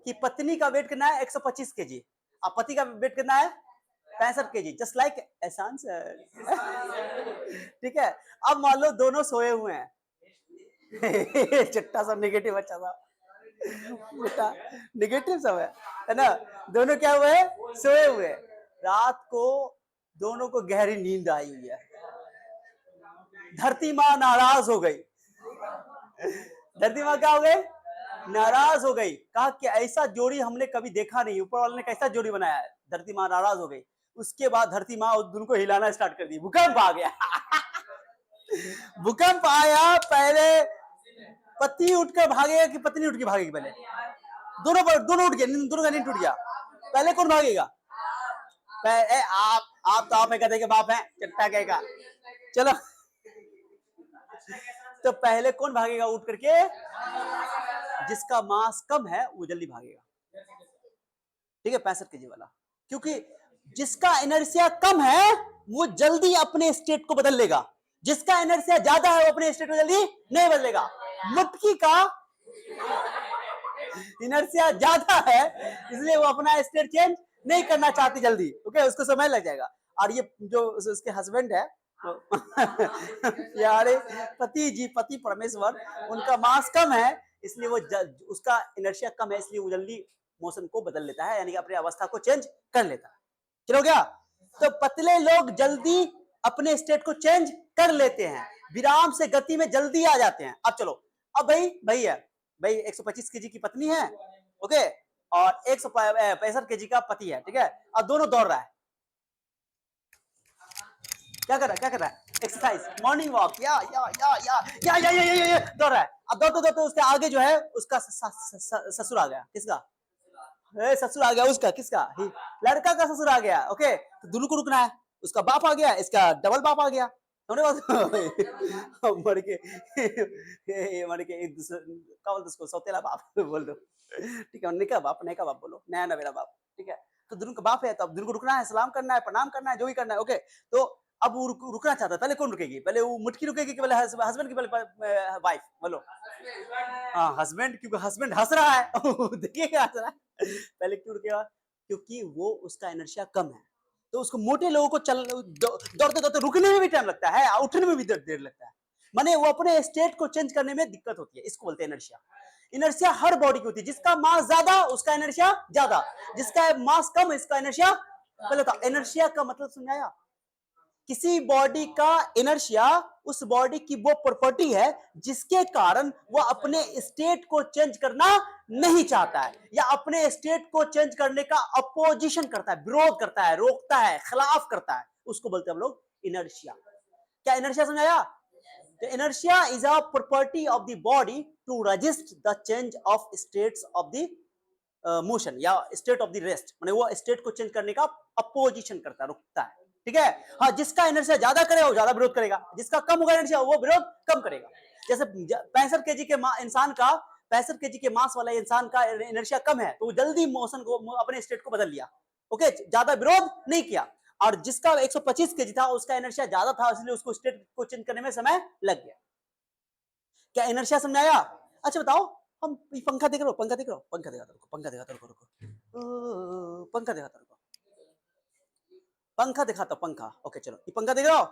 कि पत्नी का वेट कितना है 125 केजी, अब पति का वेट कितना है 65 केजी, जस्ट लाइक एहसान सर। ठीक है, अब मान लो दोनों सोए हुए हैं। चिट्टा सब नेगेटिव अच्छा सा बेटा, नेगेटिव सब है ना। दोनों क्या हुए हैं, सोए हुए। रात को दोनों को गहरी नींद आई हुई है। धरती माँ नाराज हो गई। धरती माँ क्या हो गई, नाराज हो गई। कहा कि ऐसा जोड़ी हमने कभी देखा नहीं, ऊपर वाले ने कैसा जोड़ी बनाया है। धरती माँ नाराज हो गई। उसके बाद धरती माँ उनको हिलाना स्टार्ट कर दी, भूकंप आ गया। भूकंप आया, पहले पति उठकर भागेगा कि पत्नी उठ के भागेगी, पहले दोनों उठ गए, दोनों का नींद टूट गया। पहले कौन भागेगा, आप तो आप कहते बाप है, चिट्टा कहेगा। चलो, तो पहले कौन भागेगा उठ करके, जिसका मास कम है वो जल्दी भागेगा। ठीक है, 65 केजी वाला, क्योंकि जिसका इनर्शिया कम है वो जल्दी अपने स्टेट को बदल लेगा, जिसका इनर्शिया ज्यादा है वो अपने स्टेट को जल्दी नहीं बदलेगा। मुट्ठी का इनर्शिया ज्यादा है इसलिए वो अपना स्टेट चेंज नहीं करना चाहती जल्दी। ओके, उसको समय लग जाएगा। और ये जो उसके हस्बैंड है यारे पति जी, पति परमेश्वर, उनका मास कम है इसलिए वो उसका इनर्शिया कम है इसलिए वो जल्दी मोशन को बदल लेता है, यानी कि अपनी अवस्था को चेंज कर लेता है। चलो क्या, तो पतले लोग जल्दी अपने स्टेट को चेंज कर लेते हैं, विराम से गति में जल्दी आ जाते हैं। अब चलो, अब भाई है भाई 125 केजी की पत्नी है, ओके, और 165 केजी का पति है। ठीक है, अब दोनों दौड़ रहा है। क्या कर रहा है एक्सरसाइज, मॉर्निंग वॉक, या दौड़ रहा है। अब दौड़ते उसके आगे जो है उसका ससुर आ गया। किसका ससुर आ गया, उसका किसका, लड़का का ससुर आ गया। ओके, तो दोनों को रुकना है। उसका बाप आ गया, इसका डबल बाप आ गया। मर के उसको सौतेला बाप बोल दो। ठीक है, नया बाप बोलो, नया नवेला बाप। ठीक है, तो दोनों का बाप है, तो अब दोनों को रुकना है, सलाम करना है, प्रणाम करना है, जो भी करना है। ओके, तो अब वो रुकना चाहता है। पहले कौन रुकेगी, पहले वो मुटकी रुकेगी कि पहले हस्बैंड की, पहले वाइफ बोलो। हाँ, हस्बैंड, क्योंकि हस्बैंड हंस रहा है। देखिएगा हंस रहा है। पहले क्यों रुकेगा, क्योंकि वो उसका इनर्शिया कम है। तो उसको मोटे लोगों को दौड़ते दौड़ते रुकने में भी टाइम लगता है, उठने में भी देर लगता है, माने वो अपने स्टेट को चेंज करने में दिक्कत होती है। इसको बोलते हैं इनर्शिया। इनर्शिया हर बॉडी की होती है, जिसका मास ज्यादा उसका इनर्शिया ज्यादा, जिसका मास कम इसका इनर्शिया। पहले था इनर्शिया का मतलब समझाया, किसी बॉडी का इनर्शिया उस बॉडी की वो प्रॉपर्टी है जिसके कारण वो अपने स्टेट को चेंज करना नहीं चाहता है, या अपने स्टेट को चेंज करने का अपोजिशन करता है, विरोध करता है, रोकता है, खिलाफ करता है, उसको बोलते हैं हम लोग इनर्शिया। क्या इनर्शिया समझाया? तो inertia is a property of the body to resist the change of states of the motion या स्टेट ऑफ द रेस्ट, माने वो स्टेट को चेंज करने का अपोजिशन करता है, रुकता है। ठीक है, हाँ, जिसका इनर्शिया ज्यादा करेगा वो ज्यादा विरोध करेगा, जिसका कम होगा इनर्शिया वो विरोध कम करेगा। जैसे 65 केजी के इंसान का, 65 केजी के मास वाला इंसान का इनर्शिया कम है तो वो जल्दी मोशन को, अपने स्टेट को बदल लिया। ओके, ज्यादा विरोध नहीं किया। और जिसका 125 केजी था उसका इनर्शिया ज्यादा था इसलिए उसको स्टेट को चेंज करने में समय लग गया। क्या इनर्शिया समझाया? अच्छा बताओ, हम पंखा देख रहे हो, पंखा दिखाता रुको, पंखा दिखाता रुको, पंखा दिखाता हूं, पंखा। ओके चलो, ये पंखा देख रहे हो,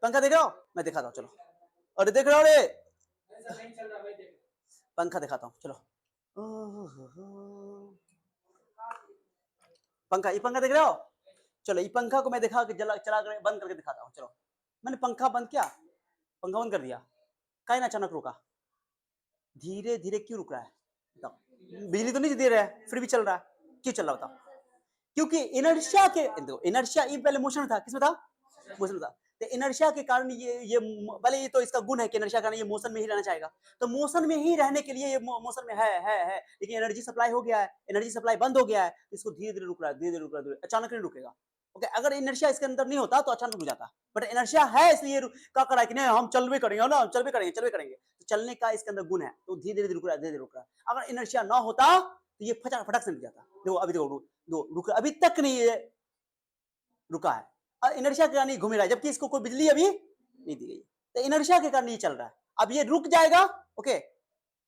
पंखा देख रहे हो, मैं दिखाता हूँ, चलो। अरे देख रहे हो रे, पंखा दिखाता हूँ, चलो। पंखा, ये पंखा देख रहे हो, चलो, ये पंखा को मैं दिखा के चला कर बंद करके दिखाता हूँ। चलो, मैंने पंखा बंद किया, पंखा बंद कर दिया, काहे ना अचानक रुका, धीरे धीरे क्यों रुक रहा है बताओ? बिजली तो नहीं दे रहा है फिर भी चल रहा है, क्यों चल रहा बताओ? क्योंकि इनर्शिया के, देखो इनर्शिया ये पहले मोशन था, किसमें था? मोशन में था। तो इनर्शिया के कारण ये भले ये तो इसका गुण है कि इनर्शिया के कारण ये मोशन में ही रहना चाहेगा, तो मोशन में ही रहने के लिए ये मोशन में है, लेकिन एनर्जी सप्लाई हो गया है, एनर्जी सप्लाई बंद हो गया है, इसको धीरे धीरे रुक रहा है, धीरे धीरे रुक रहा है, अचानक नहीं रुकेगा। ओके, अगर इनर्शिया इसके अंदर नहीं होता तो अचानक रुक जाता, बट इनर्शिया है इसलिए क्या कर रहा है कि नहीं हम चल भी करेंगे ना, चल भी करेंगे, तो चलने का इसके अंदर गुण है, तो धीरे धीरे रुक रहा है, धीरे धीरे रुक रहा है। अगर इनर्शिया ना होता तो ये फटाक से रुक जाता। देखो अभी देखो रुक, अभी तक नहीं ये रुका है, इनर्शिया के कारण घूम रहा है, जबकि इसको कोई बिजली अभी नहीं दी गई, तो इनर्शिया के कारण ये चल रहा है। अब ये रुक जाएगा, ओके,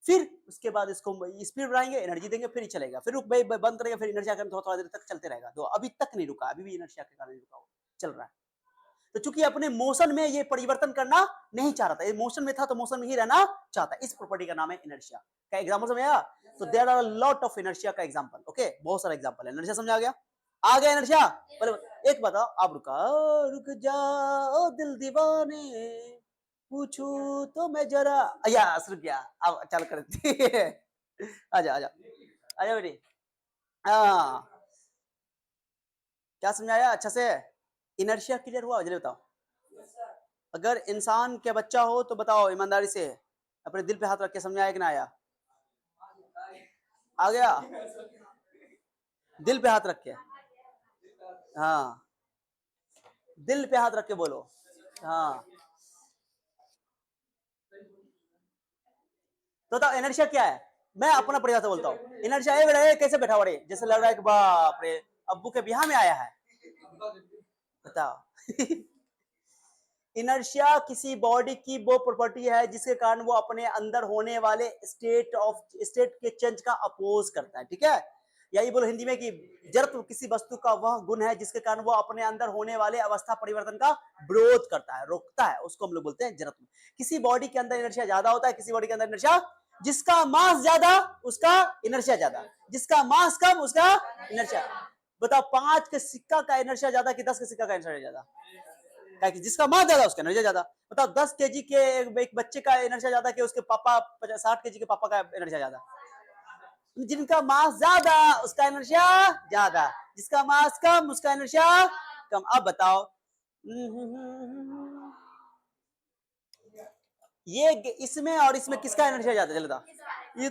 फिर उसके बाद इसको स्पीड बढ़ाएंगे, एनर्जी देंगे, फिर ही चलेगा, फिर रुक बंद करेंगे, फिर इनर्शिया के थोड़ा देर तक चलते रहेगा। तो अभी तक नहीं रुका, अभी भी इनर्शिया के कारण रुका, चल रहा है। तो चूंकि अपने मोशन में ये परिवर्तन करना नहीं चाह रहा था, ये मोशन में था तो मोशन में ही रहना चाहता है, इस प्रॉपर्टी का नाम है इनर्शिया। का एग्जांपल समझ आया? तो there are a lot of inertia का एग्जांपल। ओके, बहुत सारा एग्जांपल है। इनर्शिया समझ आ गया इनर्शिया? पहले एक बताओ, आप रुक जाओ दिल दीवाने, पूछू तो मैं जरा, रुक गया, अब चल करती आजा आजा आजा बेटी। हाँ, क्या समझाया अच्छा से? इनर्शिया क्लियर हुआ? जल्दी बताओ। अगर इंसान के बच्चा हो तो बताओ ईमानदारी से, अपने दिल पे हाथ रख के समझाया कि ना आया? आ गया? दिल पे हाथ रख के, हाँ, दिल पे हाथ रख के बोलो। हाँ, तो बताओ इनर्शिया क्या है? मैं अपना परिभाषा बोलता हूँ। इनर्शिया ये बेटा कैसे बैठा हुआ रे, जैसे लग रहा है कि बाप रे अब्बू के बियाह में आया है। बताओ इनर्शिया किसी बॉडी की वो प्रॉपर्टी है जिसके कारण वो अपने अंदर होने वाले स्टेट के चेंज का अपोज करता है। ठीक है, यही बोलो हिंदी में कि जड़त्व किसी वस्तु का वह गुण है जिसके कारण वो अपने अंदर होने वाले अवस्था परिवर्तन का विरोध करता है, रोकता है, उसको हम लोग बोलते हैं जड़त्व। किसी बॉडी के अंदर इनर्शिया ज्यादा होता है, किसी बॉडी के अंदर इनर्शिया, जिसका मास ज्यादा उसका इनर्शिया ज्यादा, जिसका मास कम उसका इनर्शिया। बताओ 5 के सिक्का का इनर्शिया ज्यादा कि 10 के सिक्का का इनर्शिया ज्यादा? कि जिसका मास ज्यादा उसका एनर्जी ज्यादा। बताओ 10 केजी के एक बच्चे का एनर्जी ज्यादा कि उसके पापा 60 केजी के पापा का एनर्जी ज्यादा? जिनका मास ज्यादा उसका एनर्जिया ज्यादा, जिसका मास कम उसका एनर्जिया कम। अब बताओ ये इसमें और इसमें किसका एनर्जिया ज्यादा? चलता ये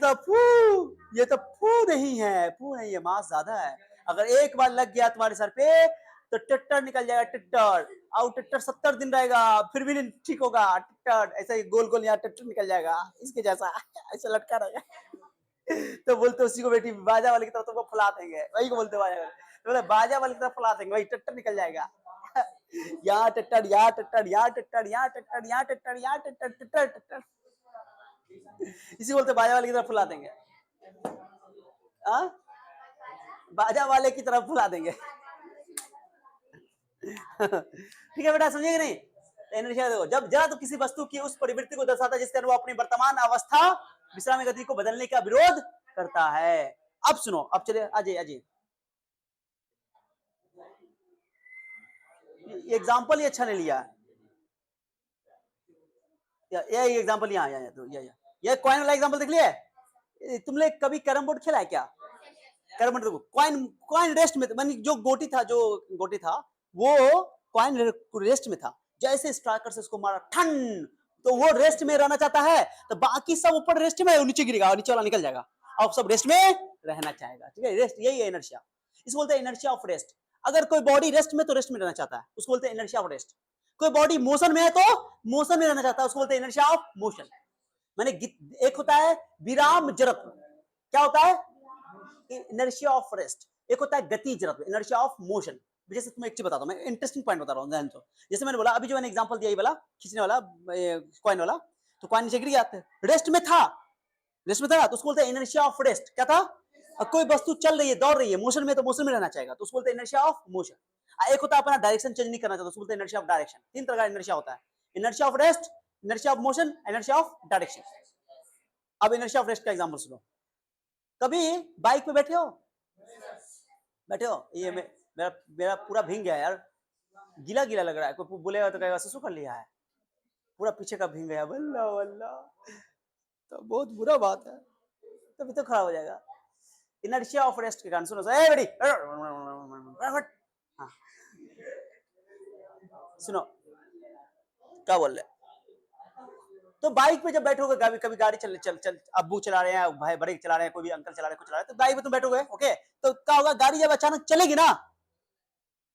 तो फू नहीं है, फू नहीं है, मास ज्यादा है। अगर एक बार लग गया तुम्हारे सर पे तो टट्टर निकल जाएगा, टट्टर। और टट्टर 70 दिन रहेगा फिर भी नहीं ठीक होगा, टट्टर ऐसा ही गोल गोल यहाँ टट्टर निकल जाएगा इसके जैसा ऐसा लटका रहेगा। तो बोलते उसी को बेटी बाजा वाले की तरफ तुमको फुला देंगे, वही को बोलते बाजा वाले, तो बोले बाजा वाले की तरफ फुला देंगे, वही टट्टर निकल जाएगा। यहाँ टट्टर, यहाँ टट्टर, यहाँ टट्टर, यहाँ टट्टर, यहाँ टट्टर, यहाँ टट्टर, टट्टर टट्टर, इसी बोलते बाजा वाले की तरफ फुला देंगे। बाजा वाले की तरफ फुला देंगे। ठीक है बेटा, समझिए नहीं? एनर्जिया देखो, जब जरा तो किसी वस्तु की उस प्रवृत्ति को दर्शाता है जिसके वो अपनी वर्तमान अवस्था विश्राम गति को बदलने का विरोध करता है। अब सुनो, अब चलिए अजय अजय एग्जाम्पल ये अच्छा नहीं लिया, ये एग्जाम्पल यहाँ ये कॉइन वाला एग्जाम्पल देख लिया? तुमने कभी कैरम बोर्ड खेला है क्या? कैरम बोर्ड देखो, कॉइन कॉइन रेस्ट में, जो गोटी था वो कॉइन रेस्ट में था, जैसे स्ट्राइकर से उसको मारा ठन, तो वो रेस्ट में रहना चाहता है, तो बाकी सब ऊपर रेस्ट में, नीचे गिरेगा और नीचे वाला निकल जाएगा, और सब रेस्ट में रहना चाहेगा। ठीक है, रेस्ट यही है इनर्शिया, इसको बोलते हैं इनर्शिया ऑफ रेस्ट। अगर कोई बॉडी रेस्ट में तो रेस्ट में रहना चाहता है, उसको बोलते हैं इनर्शिया ऑफ रेस्ट। कोई बॉडी मोशन में है तो मोशन में रहना चाहता है, उसको बोलते हैं इनर्शिया ऑफ मोशन। माने एक होता है विराम जड़त्व, क्या होता है? Inertia of rest. एक होता है गति जड़त्व, इनर्शिया ऑफ मोशन। जैसे तुम्हें एक चीज बताता हूं, मैं इंटरेस्टिंग पॉइंट बता रहा हूं, ध्यान दो। जैसे मैंने बोला अभी जो मैंने एग्जांपल दिया, ये वाला खींचने वाला कॉइन वाला, तो कॉइन नीचे गिर गया, रेस्ट में था, रेस्ट में था, तो उसको बोलते हैं इनर्शिया ऑफ रेस्ट। क्या था? कोई वस्तु चल रही है, दौड़ रही है, मोशन में, तो मोशन में रहना चाहेगा, तो उसको बोलते हैं इनर्शिया ऑफ मोशन। एक होता है अपना डायरेक्शन चेंज नहीं करना चाहता, उसको बोलते हैं इनर्शिया ऑफ डायरेक्शन। 3 तरह का इनर्शिया होता है, inertia of rest, inertia of motion, inertia of direction. अब इनर्शिया ऑफ रेस्ट का एग्जांपल सुनो। कभी बाइक पे बैठे हो, ये मेरा पूरा भींग गया यार, गीला गीला लग रहा है, कोई बोलेगा तो कहेगा ससु कर लिया है, पूरा पीछे का भींग गया, वल्ला वल्ला, तो बहुत बुरा बात है, तभी तो खराब हो जाएगा। इनर्शिया ऑफ रेस्ट के कारण सुनो, बेटी सुनो क्या बोल रहे, तो बाइक पे जब बैठोगे, कभी गाड़ी चल अब्बू चला रहे हैं, भाई बड़े चला रहे हैं, कोई भी अंकल चला रहे हैं, कुछ चला रहे हैं, तो बाइक पे तुम बैठोगे, ओके, तो क्या होगा, गाड़ी जब अचानक चलेगी ना,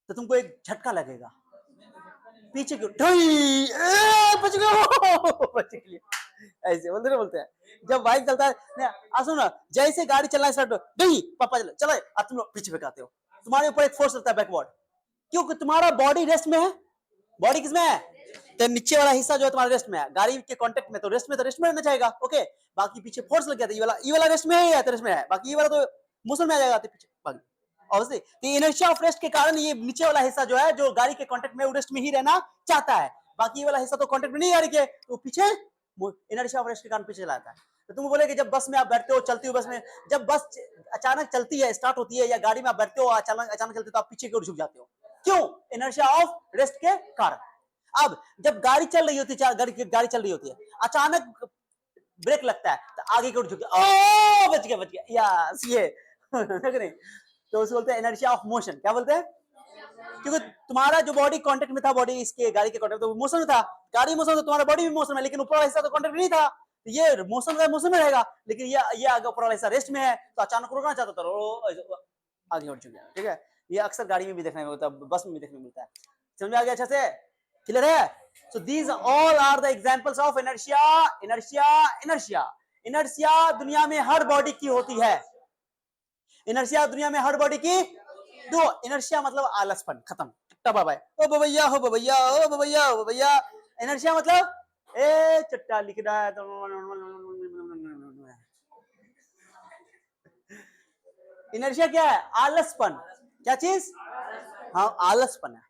तो तुमको एक झटका लगेगा, पीछे क्यों बच गए, ऐसे बोलते हैं जब बाइक चलता है। सुनो ना, जैसे गाड़ी चलना स्टार्ट हो, नहीं पापा चलो, अब तुम लोग पीछे फेंकाते हो, तुम्हारे ऊपर एक फोर्स रहता है बैकवर्ड, क्योंकि तुम्हारा बॉडी रेस्ट में है। बॉडी किसमें है? तो नीचे वाला हिस्सा जो है तुम्हारा रेस्ट में है, गाड़ी के कांटेक्ट में, तो रेस्ट में रहना चाहेगा। ओके, बाकी पीछे फोर्स लग गया, ये वाला रेस्ट में है तो रेस्ट में है, बाकी ये वाला तो मोशन में आ जाएगा, तो पीछे बाकी ऑब्वियसली। तो इनर्शिया ऑफ रेस्ट के कारण ये नीचे वाला हिस्सा जो है, जो गाड़ी के कांटेक्ट में, रेस्ट में ही रहना चाहता है, बाकी ये वाला हिस्सा तो कांटेक्ट में नहीं गाड़ी के, तो पीछे इनर्शिया ऑफ रेस्ट के कारण पीछे चला जाता है। तो तुम बोले कि जब बस में आप बैठते हो, चलती हो बस में, जब बस अचानक चलती है, स्टार्ट होती है, या गाड़ी में आप बैठते हो अचानक चलती है, तो आप पीछे की ओर झुक जाते हो, क्यों? इनर्शिया ऑफ रेस्ट के कारण। अब जब गाड़ी चल रही होती है, गाड़ी चल रही होती है, अचानक ब्रेक लगता है, तो आगे की ओर झुक, ओ बच गया, यस, ये नहीं, तो उसे बोलते हैं इनर्शिया ऑफ मोशन। क्या बोलते हैं? क्योंकि तुम्हारा जो बॉडी कांटेक्ट में था, बॉडी इसके गाड़ी के कांटेक्ट, तो मोशन में था, गाड़ी मोशन, तो तुम्हारा बॉडी भी मोशन में, लेकिन ऊपर वाला हिस्सा तो कांटेक्ट में नहीं था, तो ये मोशन में रहेगा, लेकिन ये आगे ऊपर वाला हिस्सा रेस्ट में है, तो अचानक रुकना चाहता था, आगे बढ़ चुके हैं। ठीक है, ये अक्सर गाड़ी में भी देखने में मिलता है, बस में भी देखने में मिलता है। समझ में आ गया अच्छे से? क्लियर है? So these all are the examples of inertia दुनिया में हर बॉडी की होती है। इनर्शिया दुनिया में हर बॉडी की दो। इनर्शिया मतलब आलसपन, खत्म, टप्पा बाय, ओ बबैया हो बबैया, ओ बबैया हो बबैया। इनर्शिया मतलब ए चट्टा लिख रहा है तो इनर्शिया क्या है? आलसपन। क्या चीज? हाँ, आलसपन है।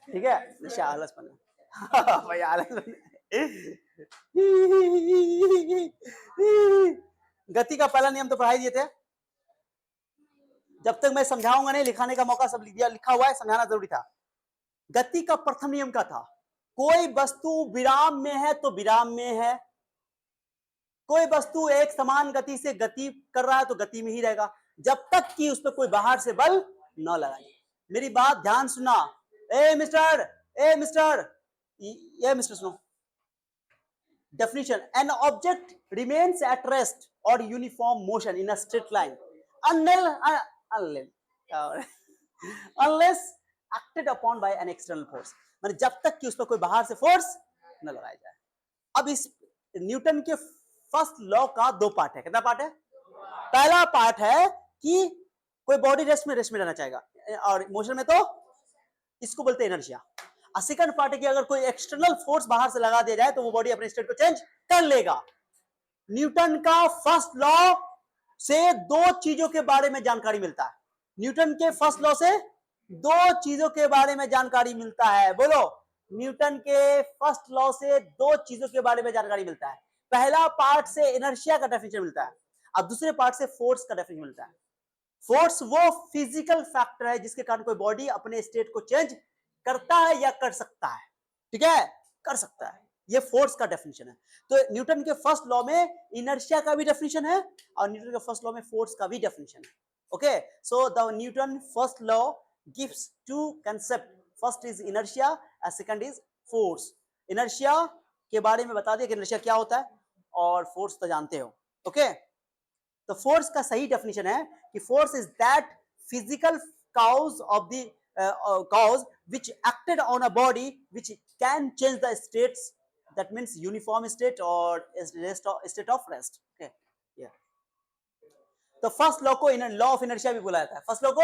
ठीक है, इनर्शिया आलसपन है। भाई आलसपन। गति का पहला नियम तो पढ़ाई दिए थे, जब तक मैं समझाऊंगा नहीं, लिखाने का मौका सब लिख दिया, लिखा हुआ है, समझाना जरूरी था। गति का प्रथम नियम क्या था? कोई वस्तु विराम में है तो विराम में है, कोई वस्तु एक समान गति से गति कर रहा है तो गति में ही रहेगा, जब तक कि उस पर कोई बाहर से बल न लगाए। मेरी बात ध्यान सुना, ए मिस्टर सुनो। Definition: an object remains at rest or uniform motion in a straight line unless acted upon by an external force। माने जब तक कि उस पर कोई बाहर से फोर्स न लगाया जाए। अब इस न्यूटन के फर्स्ट लॉ का दो पार्ट है। कितना पार्ट है? पहला पार्ट है कि कोई बॉडी रेस्ट में रहना चाहेगा, और मोशन में तो इसको बोलते हैं इनर्शिया। सेकंड पार्ट है कि अगर कोई एक्सटर्नल फोर्स बाहर से लगा दिया जाए तो वो बॉडी अपने स्टेट को चेंज कर लेगा। न्यूटन का फर्स्ट लॉ से दो चीजों के बारे में जानकारी मिलता है। न्यूटन के फर्स्ट लॉ से दो चीजों के बारे में जानकारी मिलता है। बोलो, न्यूटन के फर्स्ट लॉ से दो चीजों के बारे में जानकारी मिलता है। पहला पार्ट से इनर्शिया का डेफिनेशन मिलता है, और दूसरे पार्ट से फोर्स का डेफिनेशन मिलता है। फोर्स वो फिजिकल फैक्टर है जिसके कारण कोई बॉडी अपने स्टेट को चेंज करता है या कर सकता है। ठीक है, कर सकता है, ये फोर्स का डेफिनेशन है। तो न्यूटन के फर्स्ट लॉ में इनर्शिया का भी डेफिनेशन है, और न्यूटन के फर्स्ट लॉ में फोर्स का भी डेफिनेशन है। Okay, so the Newton first law gives two concept, first is inertia and second is force. Inertia के बारे में बता दिया कि इनर्शिया क्या होता है, और फोर्स तो जानते हो। ओके, तो फोर्स का सही डेफिनेशन है कि force is that physical cause of the cause which acted on a body which can change the states, that means uniform state or state of rest। okay, yeah, तो first law को law of inertia भी बोला जाता है। First law को,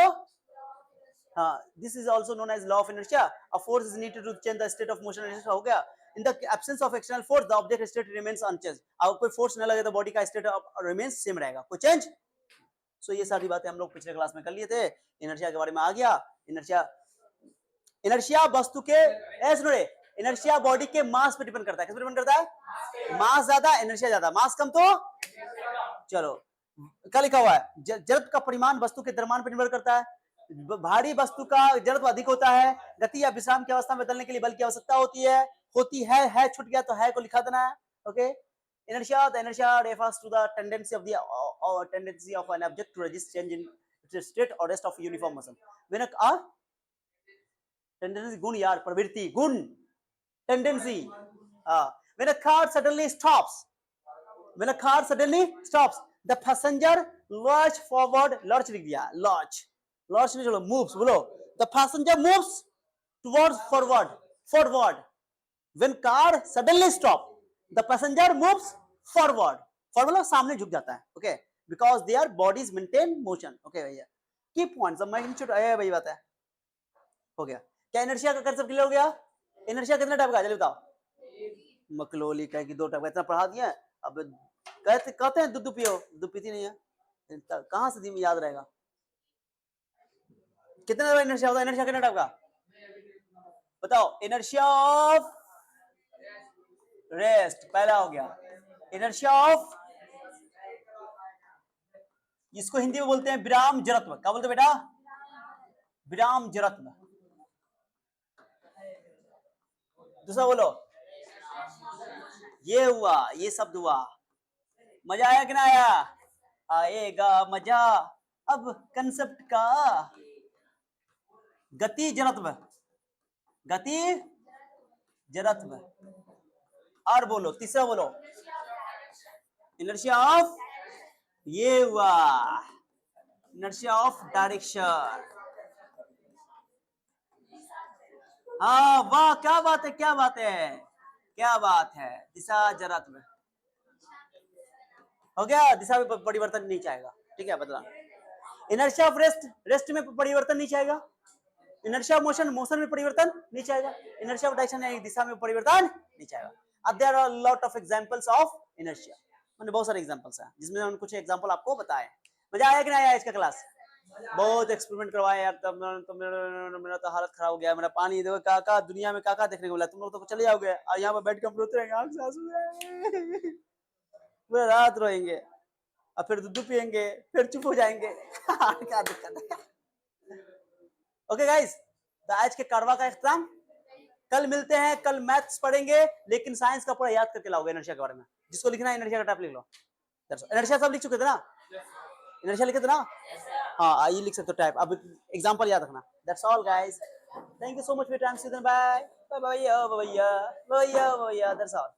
हाँ, this is also known as law of inertia. A force is needed to change the state of motion. हो गया, in the absence of external force the object state remains unchange. अगर कोई force न लगे तो body का state remains same रहेगा, कोई चेंज। सो ये सारी बातें हम लोग पिछले क्लास में कर लिए थे। इनर्शिया के बारे में आ गया। इनर्शिया वस्तु के इनर्शिया बॉडी के मास पे डिपेंड करता है। किस पे डिपेंड करता है? मास ज्यादा, इनर्शिया ज्यादा, मास कम तो चलो, क्या लिखा हुआ है? जड़त्व का परिमाण वस्तु के द्रव्यमान पर निर्भर करता है। भारी वस्तु का जड़त्व अधिक होता है। गति या विश्राम की अवस्था में बदलने के लिए बल की आवश्यकता होती है छूट गया तो है को लिखा देना है। Okay, inertia, the inertia refers to the tendency of an object to resist change in its state or rest of uniform motion। when a tendency गुण यार, प्रवृत्ति गुण, tendency, when a car suddenly stops, the passenger lurch forward, lurch लिख दिया, lurch नहीं, चलो moves, बोलो, the passenger moves towards forward। when car suddenly stop, the passenger moves forward मतलब सामने झुक जाता है। Okay, because their bodies maintain motion. Okay भैया, की पॉइंट्स अब मैग्नीट्यूड आया भाई, बात है, हो गया। क्या इनर्शिया का कांसेप्ट क्लियर हो गया? इनर्शिया कितने टाइप का है जल्दी बताओ। मकलोली कहे कि 2 टाइप का, इतना पढ़ा दिया है। अब कहते हैं दूध पियो, दूध पीती नहीं है, कहाँ से दिन में याद रहेगा। कितने टाइप का इनर्शिया होता है, इनर्शिया कितने टाइप का बताओ। इनर्शिया ऑफ रेस्ट पहला हो गया। इनर्शिया ऑफ, इसको हिंदी में बोलते हैं विराम जड़त्व। क्या बोलते हैं बेटा, विराम जड़त्व। दूसरा बोलो, ये हुआ, ये शब्द हुआ। मजा आया कि ना आया, आएगा मजा। अब कंसेप्ट का गति जड़त्व, गति जड़त्व। और बोलो तीसरा बोलो, इनर्शिया ऑफ, ये हुआ इनर्शिया ऑफ डायरेक्शन। हाँ वाह, क्या बात है, क्या बात है, क्या बात है। दिशा जड़त्व हो गया, दिशा में परिवर्तन नहीं चाहेगा, ठीक है बदला। इनर्शिया ऑफ रेस्ट, रेस्ट में परिवर्तन नहीं चाहेगा। इनर्शिया ऑफ मोशन, मोशन में परिवर्तन नहीं चाहेगा। इनर्शिया ऑफ डायरेक्शन यानी दिशा में परिवर्तन नहीं चाहेगा। अब there are lot of examples of inertia, मैंने बहुत सारे एग्जांपल्स हैं जिसमें हम कुछ एग्जांपल आपको बताए। मजा आया कि नहीं आया इसका क्लास, बहुत एक्सपेरिमेंट करवाए यार, तब तो मेरा तो हालत खराब हो गया। मेरा पानी देखो, का दुनिया में का देखने को मिला। तुम लोग तो चले जाओगे और यहाँ पर बैठ के हम रोते रहेंगे, आंख से आंसू पूरा रात रोएंगे और फिर दूध पियेंगे, फिर चुप हो जाएंगे। क्या दिक्कत है। ओके गाइस, तो आज के कारवा का इख्तिताम। कल मिलते हैं, कल मैथ्स पढ़ेंगे, लेकिन साइंस का पूरा याद करके लाओगे इनर्शिया के बारे में। जिसको लिखना है इनर्शिया का टाइप लिख लो। इनर्शिया सब लिख चुके थे ना, इनर्शिया लिखे थे ना, हाँ ये लिख सकते हो टाइप। अब एग्जांपल याद रखना। That's all guys, thank you so much for your time, see you then, bye bye भैया, भैया भैया भैया, दैट्स ऑल।